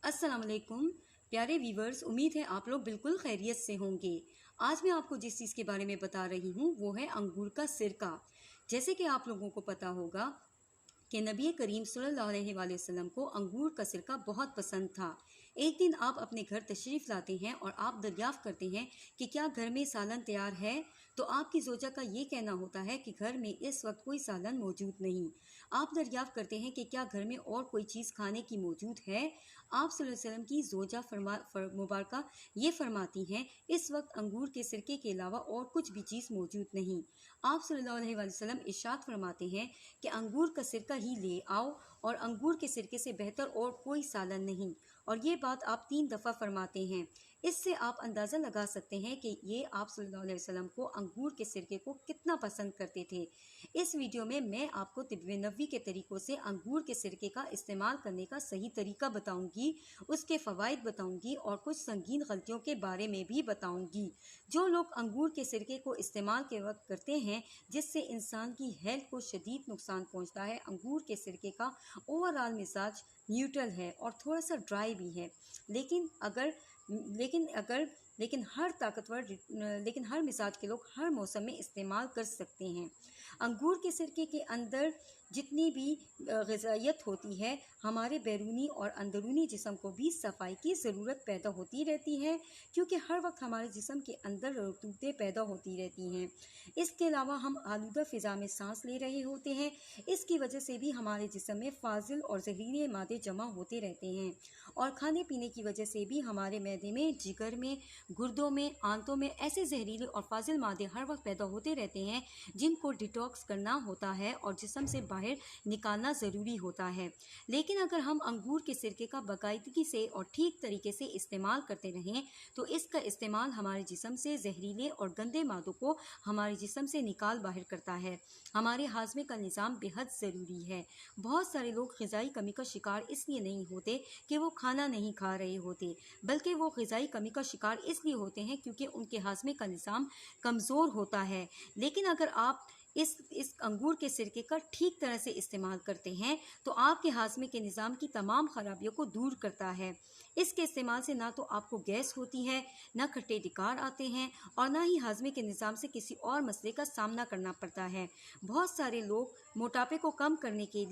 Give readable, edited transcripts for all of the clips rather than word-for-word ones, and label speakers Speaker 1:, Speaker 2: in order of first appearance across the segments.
Speaker 1: अस्सलाम वालेकुम प्यारे व्यूवर्स, उम्मीद है आप लोग बिल्कुल खैरियत से होंगे। आज मैं आपको जिस चीज़ के बारे में बता रही हूँ वो है अंगूर का सिरका। जैसे कि आप लोगों को पता होगा कि नबी करीम सल्लल्लाहु अलैहि वसल्लम को अंगूर का सिरका बहुत पसंद था। एक दिन आप अपने घर तशरीफ़ लाते हैं और आप दरियाफ़्त करते हैं कि क्या घर में सालन तैयार है, तो आपकी ज़ोजा का ये कहना होता है कि घर में इस वक्त कोई सालन मौजूद नहीं। आप दरियाफ़्त करते हैं कि क्या घर में और कोई चीज़ खाने की मौजूद है। आप सल्लल्लाहु अलैहि वसल्लम की ज़ोजा मुबारका ये फरमाती हैं, इस वक्त अंगूर के सिरके के अलावा और कुछ भी चीज़ मौजूद नहीं। आप सल्लल्लाहु अलैहि वसल्लम इरशाद फरमाते हैं कि अंगूर का सिरका ही ले आओ और अंगूर के सिरके से बेहतर और कोई सालन नहीं। और ये बात आप 3 दफ़ा फरमाते हैं। इससे आप अंदाज़ा लगा सकते हैं कि ये आप सल्लल्लाहु अलैहि वसल्लम को अंगूर के सिरके को कितना पसंद करते थे। इस वीडियो में मैं आपको तिब्ब नबवी के तरीक़ों से अंगूर के सिरके का इस्तेमाल करने का सही तरीका बताऊंगी, उसके फ़वाइद बताऊंगी और कुछ संगीन गलतियों के बारे में भी बताऊंगी। जो लोग अंगूर के सिरके को इस्तेमाल के वक्त करते हैं जिससे इंसान की हेल्थ को शदीद नुकसान पहुँचता है। अंगूर के सिरके का ओवरऑल मिजाज न्यूट्रल है और थोड़ा सा ड्राई भी है, लेकिन हर मिजाज के लोग हर मौसम में इस्तेमाल कर सकते हैं। अंगूर के सिरके के अंदर जितनी भी ग़िज़ाइयत होती है, हमारे बैरूनी और अंदरूनी जिस्म को भी सफाई की ज़रूरत पैदा होती रहती है, क्योंकि हर वक्त हमारे जिस्म के अंदर रतूतें पैदा होती रहती हैं। इसके अलावा हम आलूदा फ़िज़ा में सांस ले रहे होते हैं, इसकी वजह से भी हमारे जिस्म में फाजिल और जहरीले मादे जमा होते रहते हैं। और खाने पीने की वजह से भी हमारे मैदे में, जिगर में, गुर्दों में, आंतों में ऐसे जहरीले और फाजिल मादे हर वक्त पैदा होते रहते हैं जिनको डिटॉक्स करना होता है और जिस्म से बाहर निकालना ज़रूरी होता है। लेकिन अगर हम अंगूर के सिरके का बाकायदगी से और ठीक तरीके से इस्तेमाल करते रहें तो इसका इस्तेमाल हमारे जिस्म से जहरीले और गंदे मादों को हमारे जिस्म से निकाल बाहर करता है। हमारे हाजमे का निज़ाम बेहद ज़रूरी है। बहुत सारे लोग ग़िज़ाई कमी का शिकार इसलिए नहीं होते कि वो खाना नहीं खा रहे होते, बल्कि वो ग़िज़ाई कमी का शिकार इसलिए होते हैं क्योंकि उनके हाजमे का निज़ाम कमज़ोर होता है। लेकिन अगर आप इस अंगूर के सिरके का ठीक तरह से इस्तेमाल करते हैं तो आपके हाजमे के निज़ाम की तमाम ख़राबियों को दूर करता है। इसके इस्तेमाल से ना तो आपको गैस होती है, ना खट्टे डिकार आते हैं और ना ही हाजमे के निज़ाम से किसी और मसले का सामना करना पड़ता है। बहुत सारे लोग मोटापे को कम करने के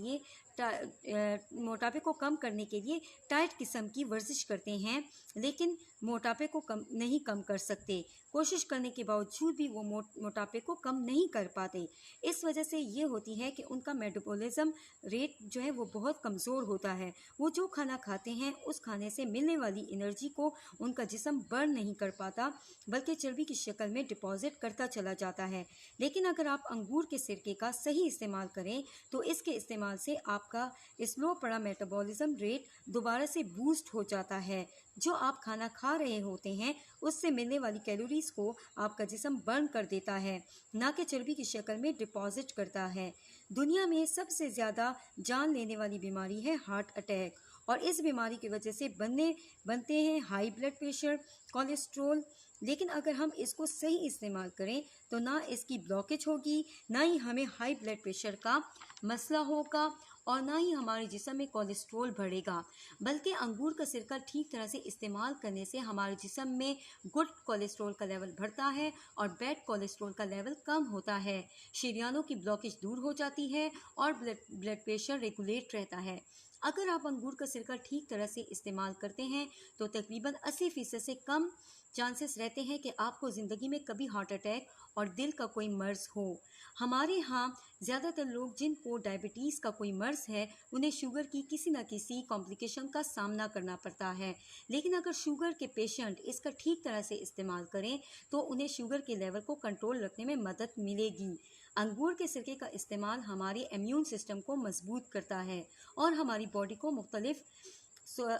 Speaker 1: लिए टाइट किस्म की वर्जिश करते हैं, लेकिन मोटापे को नहीं कम कर सकते। कोशिश करने के बावजूद भी वो मोटापे को कम नहीं कर पाते। इस वजह से ये होती है कि उनका मेटाबॉलिज्म रेट जो है वो बहुत कमज़ोर होता है। वो जो खाना खाते हैं उस खाने से मिलने वाली एनर्जी को उनका जिस्म बर्न नहीं कर पाता, बल्कि चर्बी की शक्ल में डिपॉजिट करता चला जाता है। लेकिन अगर आप अंगूर के सिरके का सही इस्तेमाल करें तो इसके इस्तेमाल से आपका स्लो पड़ा मेटाबॉलिज्म रेट दोबारा से बूस्ट हो जाता है। जो आप खाना खा रहे होते हैं उससे मिलने वाली कैलोरीज को आपका जिस्म बर्न कर देता है, ना कि चर्बी की शक्ल में डिपॉजिट करता है। दुनिया में सबसे ज़्यादा जान लेने वाली बीमारी है हार्ट अटैक, और इस बीमारी की वजह से बनते हैं हाई ब्लड प्रेशर, कोलेस्ट्रोल। लेकिन अगर हम इसको सही इस्तेमाल करें तो ना इसकी ब्लॉकेज होगी, ना ही हमें हाई ब्लड प्रेशर का मसला होगा और ना ही हमारे जिस्म में कोलेस्ट्रोल बढ़ेगा। बल्कि अंगूर का सिरका ठीक तरह से इस्तेमाल करने से हमारे जिस्म में गुड कोलेस्ट्रोल का लेवल बढ़ता है और बैड कोलेस्ट्रोल का लेवल कम होता है। शरीयानों की ब्लॉकेज दूर हो जाती है और ब्लड प्रेशर रेगुलेट रहता है। अगर आप अंगूर का सिरका ठीक तरह से इस्तेमाल करते हैं तो तकरीबन 80% से कम चांसेस रहते हैं कि आपको ज़िंदगी में कभी हार्ट अटैक और दिल का कोई मर्ज़ हो। हमारे यहाँ ज़्यादातर लोग जिनको डायबिटीज़ का कोई मर्ज़ है उन्हें शुगर की किसी न किसी कॉम्प्लिकेशन का सामना करना पड़ता है। लेकिन अगर शुगर के पेशेंट इसका ठीक तरह से इस्तेमाल करें तो उन्हें शुगर के लेवल को कंट्रोल रखने में मदद मिलेगी। अंगूर के सिरके का इस्तेमाल हमारे इम्यून सिस्टम को मजबूत करता है और हमारी बॉडी को मुख्तलिफ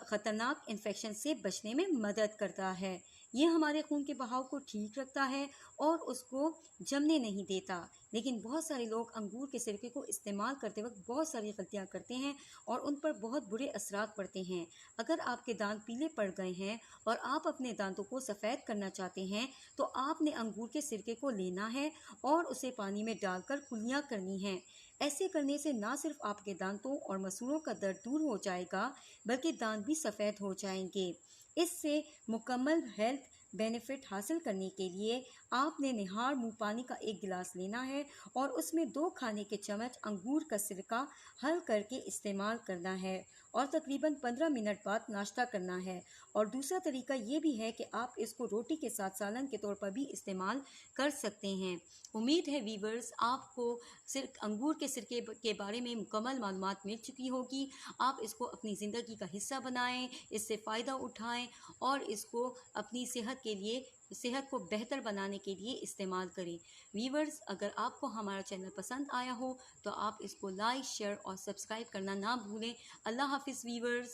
Speaker 1: ख़तरनाक इन्फेक्शन से बचने में मदद करता है। ये हमारे खून के बहाव को ठीक रखता है और उसको जमने नहीं देता। लेकिन बहुत सारे लोग अंगूर के सिरके को इस्तेमाल करते वक्त बहुत सारी गलतियाँ करते हैं और उन पर बहुत बुरे असरात पड़ते हैं। अगर आपके दांत पीले पड़ गए हैं और आप अपने दांतों को सफ़ेद करना चाहते हैं तो आपने अंगूर के सिरके को लेना है और उसे पानी में डालकर कुलियाँ करनी हैं। ایسے کرنے سے نہ صرف آپ کے دانتوں اور مسوڑوں کا درد دور ہو جائے گا بلکہ دانت بھی سفید ہو جائیں گے۔ اس سے مکمل ہیلتھ بینیفٹ حاصل کرنے کے لیے آپ نے نہار منہ پانی کا ایک گلاس لینا ہے اور اس میں 2 کھانے کے چمچ انگور کا سرکہ حل کر کے استعمال کرنا ہے اور تقریباً 15 منٹ بعد ناشتہ کرنا ہے۔ اور دوسرا طریقہ یہ بھی ہے کہ آپ اس کو روٹی کے ساتھ سالن کے طور پر بھی استعمال کر سکتے ہیں۔ امید ہے ویورز آپ کو انگور کے سرکے کے بارے میں مکمل معلومات مل چکی ہوگی۔ آپ اس کو اپنی زندگی کا حصہ بنائیں، اس سے فائدہ اٹھائیں اور اس کو اپنی صحت کو بہتر بنانے کے لیے استعمال کریں۔ ویورز، اگر آپ کو ہمارا چینل پسند آیا ہو تو آپ اس کو لائک، شیئر اور سبسکرائب کرنا نہ بھولیں۔ اللہ حافظ ویورز۔